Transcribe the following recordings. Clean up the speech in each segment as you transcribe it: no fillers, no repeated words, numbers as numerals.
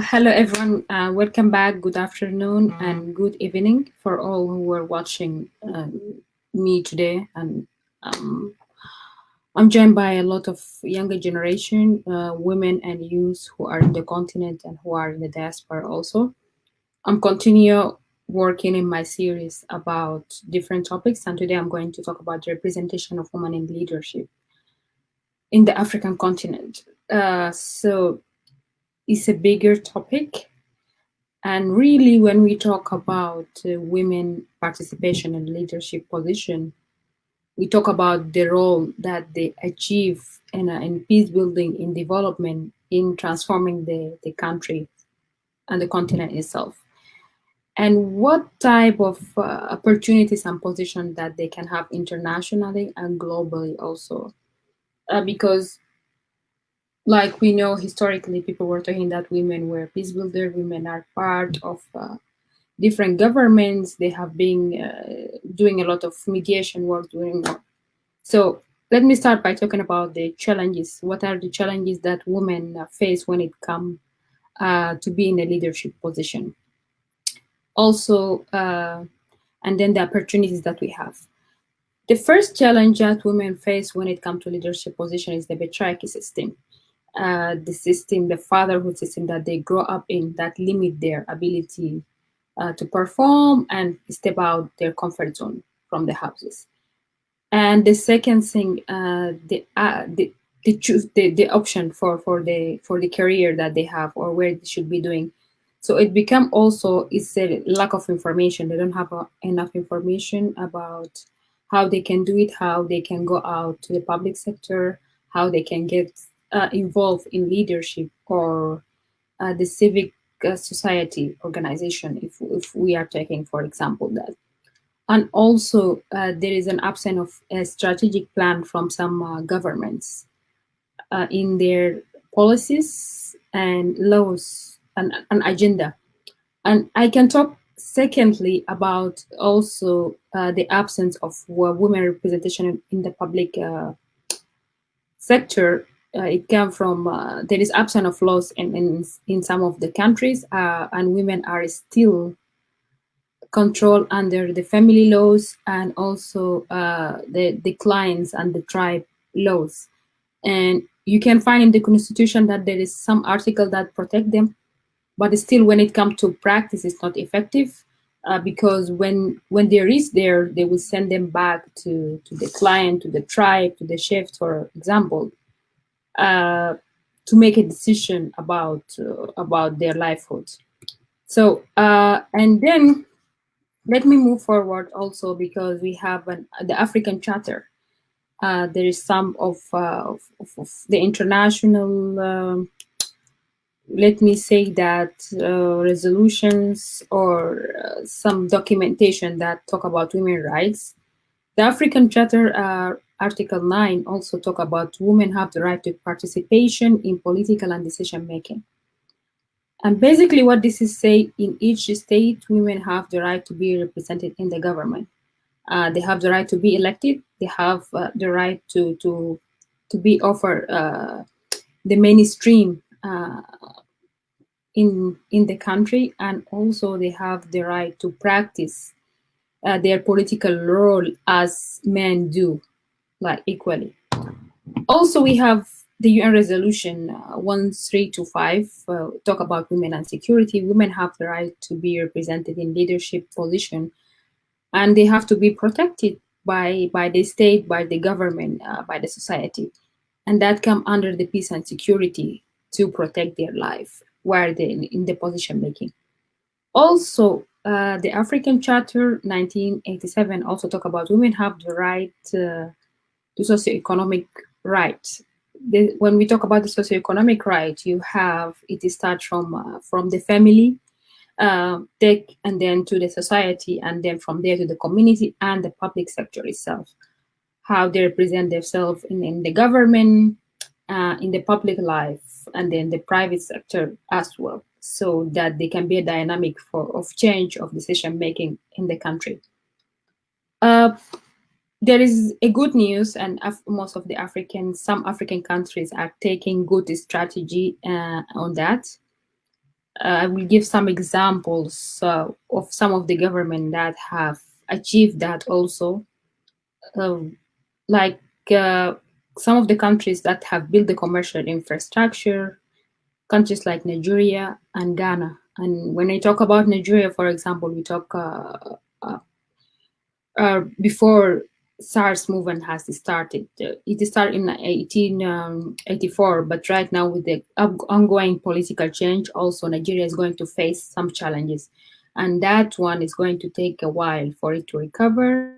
Hello, everyone. Welcome back. Good afternoon and good evening for all who are watching me today. And I'm joined by a lot of younger generation, women and youth who are in the continent and who are in the diaspora also. I'm continue working in my series about different topics, and today I'm going to talk about the representation of women in leadership in the African continent. So it's a bigger topic. And really, when we talk about women participation in leadership position, we talk about the role that they achieve in peace building, in development, in transforming the country and the continent itself. And what type of opportunities and positions that they can have internationally and globally also. Because like we know, historically, people were talking that women were peace builders, women are part of different governments. They have been doing a lot of mediation work during war. So let me start by talking about the challenges. What are the challenges that women face when it comes to be in a leadership position? Also, and then the opportunities that we have. The first challenge that women face when it comes to leadership position is the patriarchy system. The system, the fatherhood system that they grow up in that limit their ability to perform and step out their comfort zone from the houses. And the second thing, the choose the option for the career that they have or where they should be doing. So it become also it's a lack of information. They don't have enough information about how they can do it, how they can go out to the public sector, how they can get involved in leadership or the civic society organization, if we are taking, for example, that. And also, there is an absence of a strategic plan from some governments in their policies and laws and agenda. And I can talk secondly about also the absence of women representation in the public sector. It came from there is absence of laws in some of the countries, and women are still controlled under the family laws and also the clans and the tribe laws. And you can find in the constitution that there is some article that protect them, but still when it comes to practice, it's not effective. Because when they reach there, they will send them back to the clan, to the tribe, to the chief, for example, to make a decision about their livelihood. So and then let me move forward also because we have the African Charter. There is some of the international, let me say that, resolutions or some documentation that talk about women's rights. The African Charter, Article 9, also talk about women have the right to participation in political and decision making. And basically what this is saying, in each state, women have the right to be represented in the government. They have the right to be elected. They have the right to be offered the mainstream in the country, and also they have the right to practice their political role as men do, like equally. Also, we have the UN resolution 1325 talk about women and security. Women have the right to be represented in leadership position, and they have to be protected by the state, by the government, by the society, and that come under the peace and security to protect their life while they're in the position making. Also, the African Charter 1987 also talk about women have the right to socioeconomic rights. When we talk about the socioeconomic right, you have it starts from the family, take and then to the society, and then from there to the community and the public sector itself. How they represent themselves in the government, in the public life, and then the private sector as well. so that they can be a dynamic of change of decision making in the country. There is a good news, and most of the some African countries are taking good strategy on that. I will give some examples of some of the government that have achieved that also. Like some of the countries that have built the commercial infrastructure, countries like Nigeria and Ghana. And when I talk about Nigeria, for example, we talk before SARS movement has started. It started in 1884, but right now with the ongoing political change, also Nigeria is going to face some challenges. And that one is going to take a while for it to recover.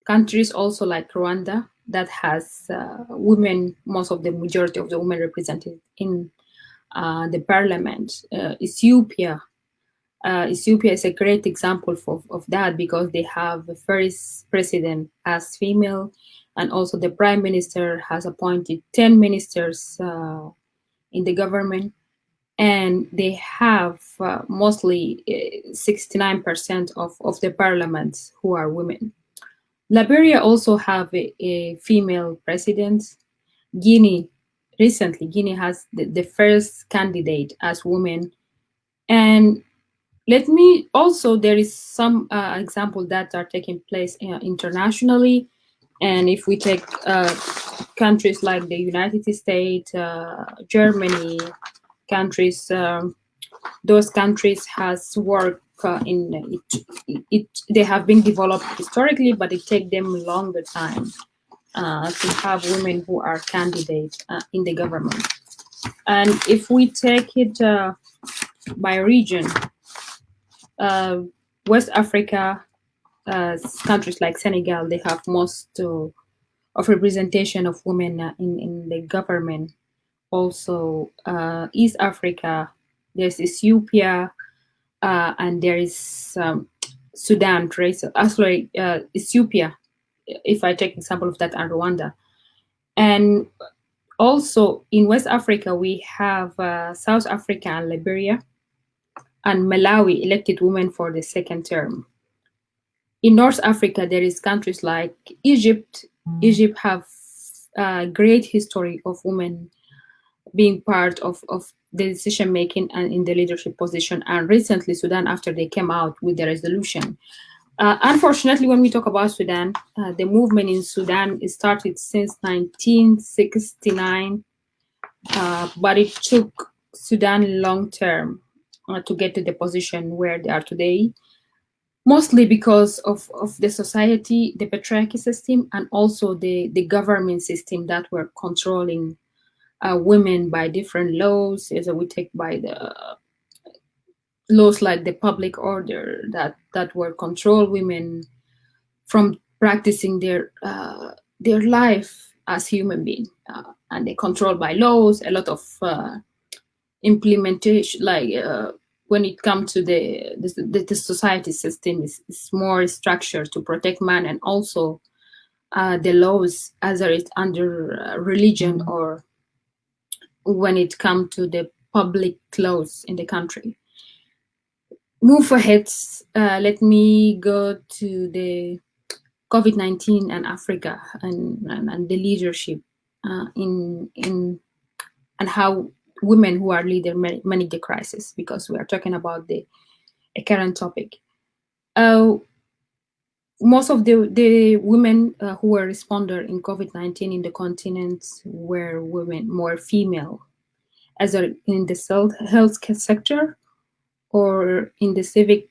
Countries also like Rwanda that has women, most of the majority of the women represented in the parliament. Ethiopia is a great example of that because they have the first president as female, and also the prime minister has appointed 10 ministers in the government, and they have mostly 69% of the parliament who are women. Liberia also have a female president. Guinea has the first candidate as woman. And let me also, there is some example that are taking place internationally. And if we take countries like the United States, Germany, countries, those countries has worked in they have been developed historically, but it takes them longer time to have women who are candidates in the government. And if we take it by region, West Africa, countries like Senegal, they have most of representation of women in the government. Also, East Africa, there's Ethiopia, and there is Sudan, right? Actually, Ethiopia, if I take example of that, and Rwanda. And also in West Africa, we have South Africa and Liberia, and Malawi elected women for the second term. In North Africa, there is countries like Egypt. Egypt have a great history of women being part of the decision making and in the leadership position. And recently, Sudan, after they came out with the resolution. Unfortunately, when we talk about Sudan, the movement in Sudan started since 1969, but it took Sudan long term to get to the position where they are today, mostly because of the society, the patriarchy system, and also the government system that were controlling women by different laws. As we take by the laws like the public order that were control women from practicing their life as human being, and they controlled by laws. A lot of implementation, like when it comes to the society system is more structured to protect man, and also the laws as it under religion, or when it comes to the public laws in the country. Move ahead. Let me go to the COVID-19 and Africa, and the leadership in and how women who are leaders manage the crisis, because we are talking about a current topic. Most of the women who were responder in COVID-19 in the continent were women, more female, either in the health sector or in the civic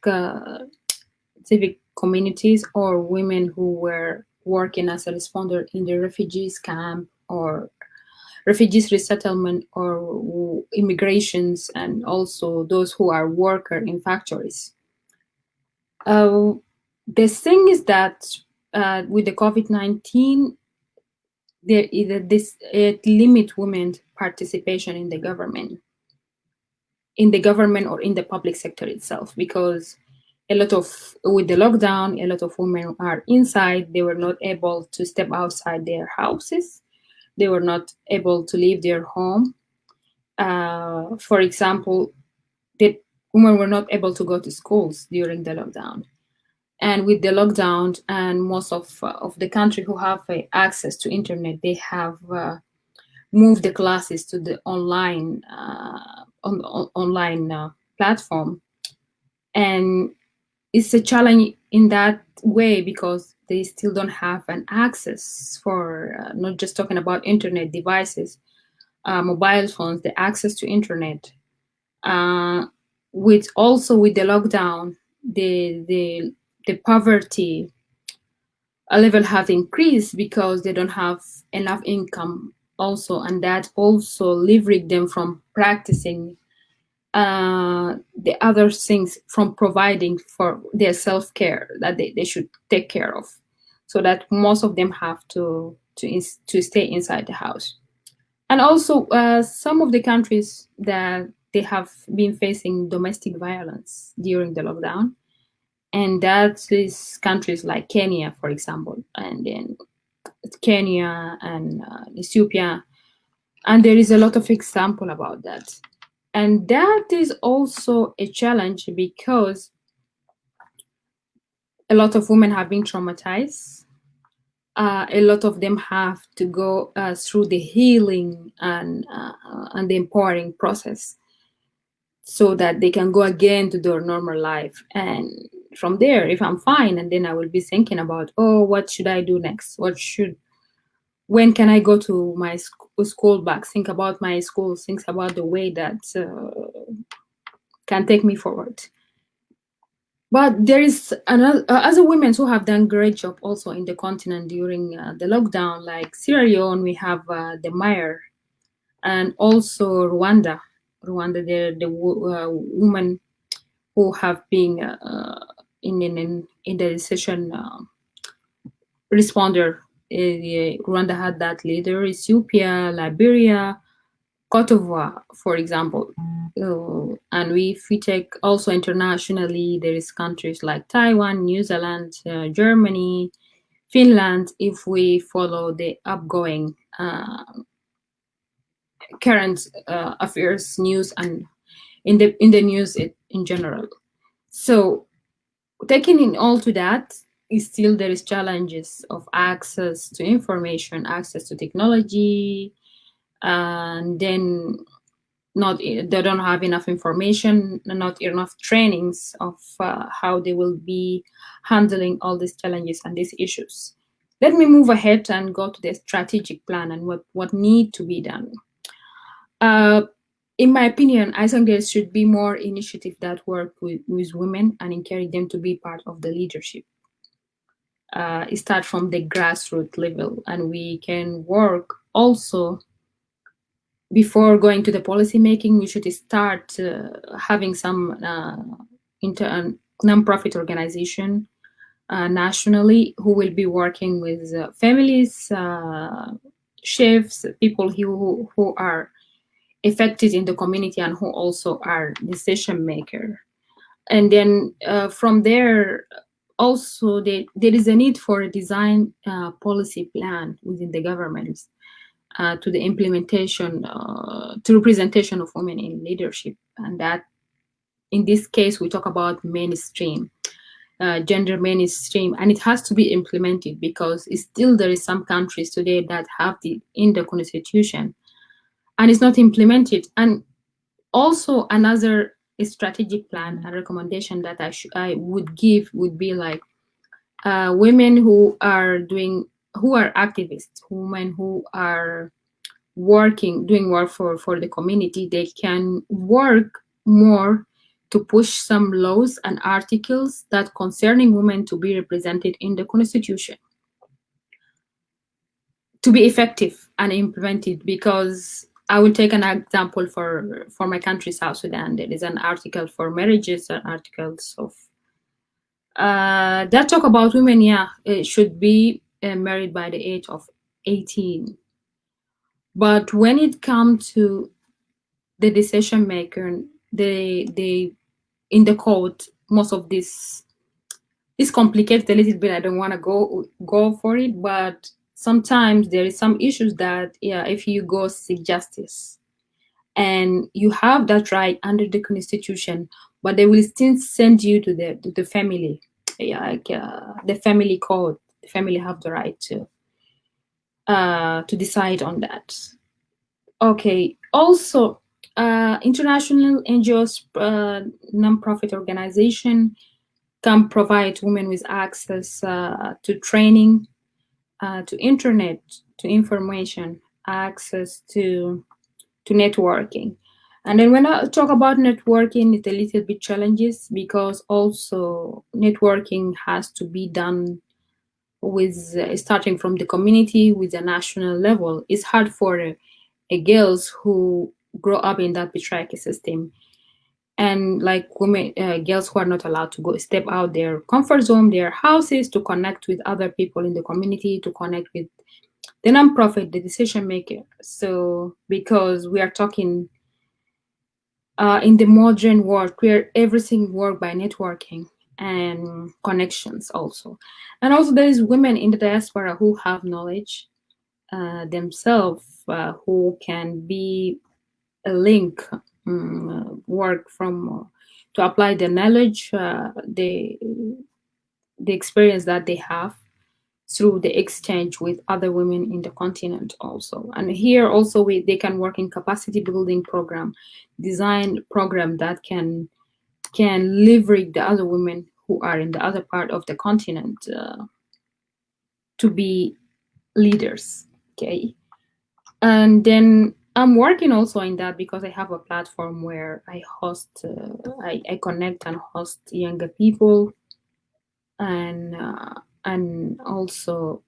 communities, or women who were working as a responder in the refugees camp or refugees resettlement or immigrations, and also those who are worker in factories. The thing is that with the COVID-19, it limits women's participation in the government or in the public sector itself, because with the lockdown, a lot of women are inside. They were not able to step outside their houses. They were not able to leave their home. For example, the women were not able to go to schools during the lockdown. And with the lockdown, and most of the country who have access to internet, they have moved the classes to the online online platform. And it's a challenge in that way because they still don't have an access for not just talking about internet devices, mobile phones, the access to internet. With the lockdown, the poverty level have increased because they don't have enough income also, and that also leverage them from practicing the other things, from providing for their self-care that they should take care of, so that most of them have to stay inside the house. And also some of the countries that they have been facing domestic violence during the lockdown, and that is countries like Kenya, for example, and then Kenya and Ethiopia, and there is a lot of example about that. And that is also a challenge because a lot of women have been traumatized. A lot of them have to go through the healing and the empowering process so that they can go again to their normal life. And from there, if I'm fine, and then I will be thinking about, oh, what should I do next? When can I go to my school back? Think about my school, think about the way that can take me forward. But there is other women who have done great job also in the continent during the lockdown, like Sierra Leone. We have the Mayor, and also Rwanda. Rwanda, the women who have been in the session responder. Rwanda had that leader. Ethiopia, Liberia, Cote d'Ivoire, for example. And if we take also internationally, there is countries like Taiwan, New Zealand, Germany, Finland. If we follow the upgoing current affairs news and in the news in general. So taking in all to that, still there is challenges of access to information, access to technology, and then they don't have enough information, not enough trainings of how they will be handling all these challenges and these issues. Let me move ahead and go to the strategic plan and what need to be done. In my opinion, I think there should be more initiative that work with women and encourage them to be part of the leadership. Start from the grassroots level, and we can work also before going to the policy making. We should start having some non-profit organization nationally who will be working with families, chefs, people who are affected in the community and who also are decision maker. And then from there, also there is a need for a design policy plan within the government to the implementation, to representation of women in leadership. And that, in this case, we talk about mainstream, gender mainstream, and it has to be implemented because still there is some countries today that have in the constitution and it's not implemented. And also another strategic plan, a recommendation that I would give would be like women who are activists, women who are doing work for the community. They can work more to push some laws and articles that concerning women to be represented in the constitution, to be effective and implemented. Because I will take an example for my country, South Sudan. There is an article for marriages and articles of that talk about women, should be married by the age of 18. But when it comes to the decision maker, they in the court, most of this is complicated a little bit. I don't want to go for it, but sometimes there is some issues that, yeah, if you go seek justice, and you have that right under the constitution, but they will still send you to the family, yeah, like the family code. The family have the right to decide on that. Okay. Also, international NGOs, non-profit organization, can provide women with access to training, to internet, to information, access to networking. And then when I talk about networking, it's a little bit challenges, because also networking has to be done with starting from the community with the national level. It's hard for girls who grow up in that patriarchy system, and like women, girls who are not allowed to go step out their comfort zone, their houses, to connect with other people in the community, to connect with the nonprofit, the decision maker. So because we are talking in the modern world where everything works by networking and connections also. And also there is women in the diaspora who have knowledge themselves, who can be a link, work from to apply the knowledge, the experience that they have through the exchange with other women in the continent also. And here also they can work in capacity building program, design program that can leverage the other women who are in the other part of the continent to be leaders. Okay. And then I'm working also in that, because I have a platform where I host, I connect and host younger people, and also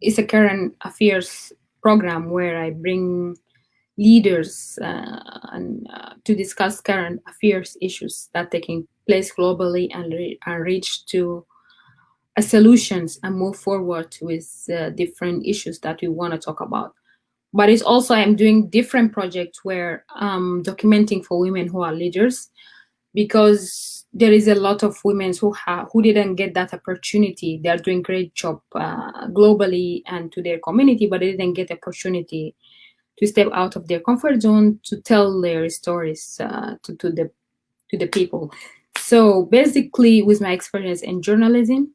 it's a current affairs program where I bring leaders and to discuss current affairs issues that taking place globally, and reach to solutions and move forward with different issues that we want to talk about. But it's also, I'm doing different projects where I'm documenting for women who are leaders, because there is a lot of women who didn't get that opportunity. They are doing great job globally and to their community, but they didn't get the opportunity to step out of their comfort zone to tell their stories to the people. So basically, with my experience in journalism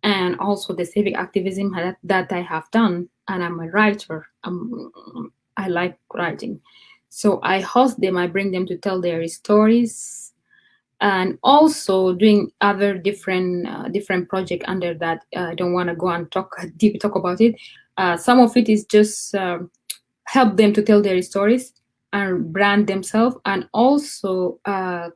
and also the civic activism that I have done, and I'm a writer, I like writing. So I host them, I bring them to tell their stories, and also doing other different project under that. I don't want to go and talk about it. Some of it is just help them to tell their stories and brand themselves, and also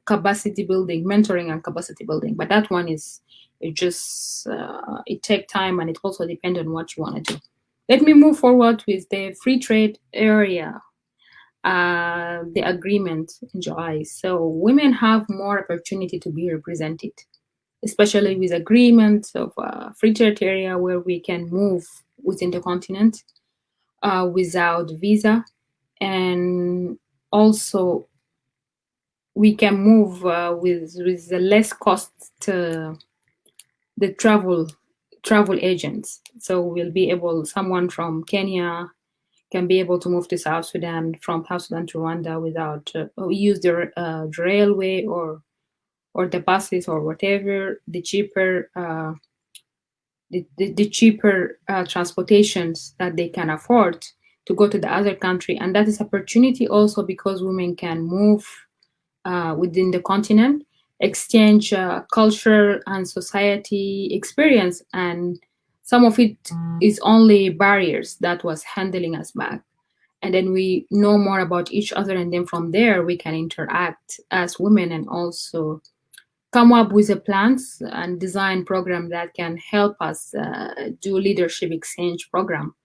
capacity building, mentoring and capacity building. But that one is it takes time, and it also depends on what you want to do. Let me move forward with the free trade area, the agreement in July. So women have more opportunity to be represented, especially with agreements of free trade area where we can move within the continent without visa, and also we can move with the less cost to the travel agents. So we'll be able, someone from Kenya can be able to move to South Sudan, from South Sudan to Rwanda without use the railway or the buses or whatever, the cheaper the cheaper transportations that they can afford to go to the other country. And that is opportunity also, because women can move within the continent, exchange culture and society experience, and some of it is only barriers that was handling us back. And then we know more about each other, and then from there we can interact as women, and also come up with a plans and design program that can help us do leadership exchange program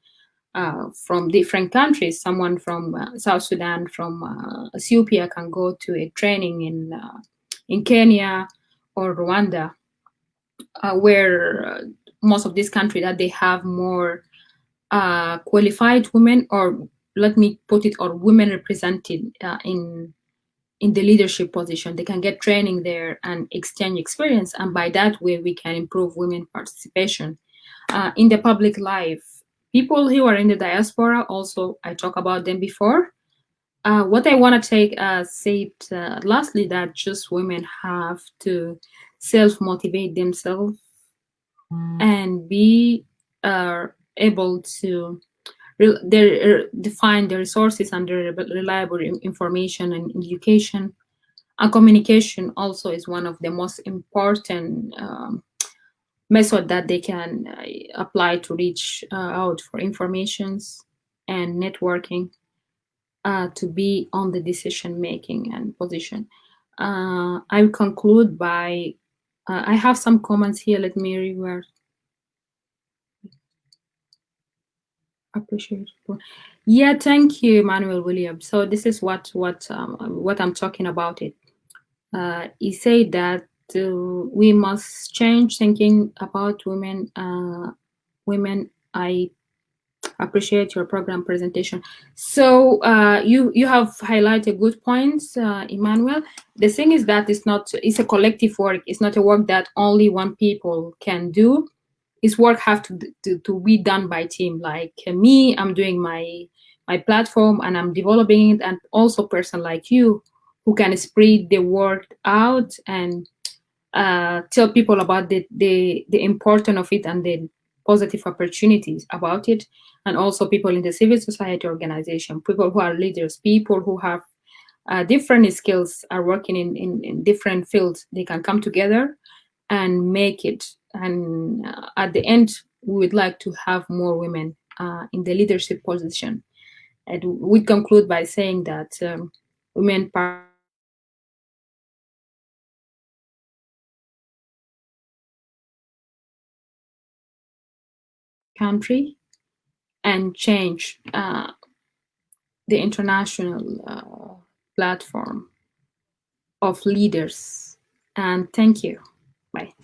from different countries. Someone from South Sudan, from Ethiopia can go to a training in Kenya or Rwanda, where most of these countries that they have more qualified women, or let me put it, or women represented in in the leadership position. They can get training there and exchange experience, and by that way we can improve women participation in the public life. People who are in the diaspora also, I talk about them before. What I want to take say it, lastly, that just women have to self-motivate themselves and be able to define the resources and the reliable information and education. And communication also is one of the most important method that they can apply to reach out for informations and networking, to be on the decision making and position. I'll conclude by I have some comments here. Let me reword. Appreciate it. Yeah, thank you, Manuel Williams. So this is what I'm talking about. It. He said that we must change thinking about women. Women, I appreciate your program presentation. So you have highlighted good points, Emmanuel. The thing is that it's a collective work. It's not a work that only one people can do. It's work have to be done by team. Like me, I'm doing my platform and I'm developing it, and also person like you who can spread the word out and tell people about the importance of it and the positive opportunities about it, and also people in the civil society organization, people who are leaders, people who have different skills, are working in different fields. They can come together and make it. And at the end, we would like to have more women in the leadership position. And we conclude by saying that women country and change the international platform of leaders. And thank you. Bye.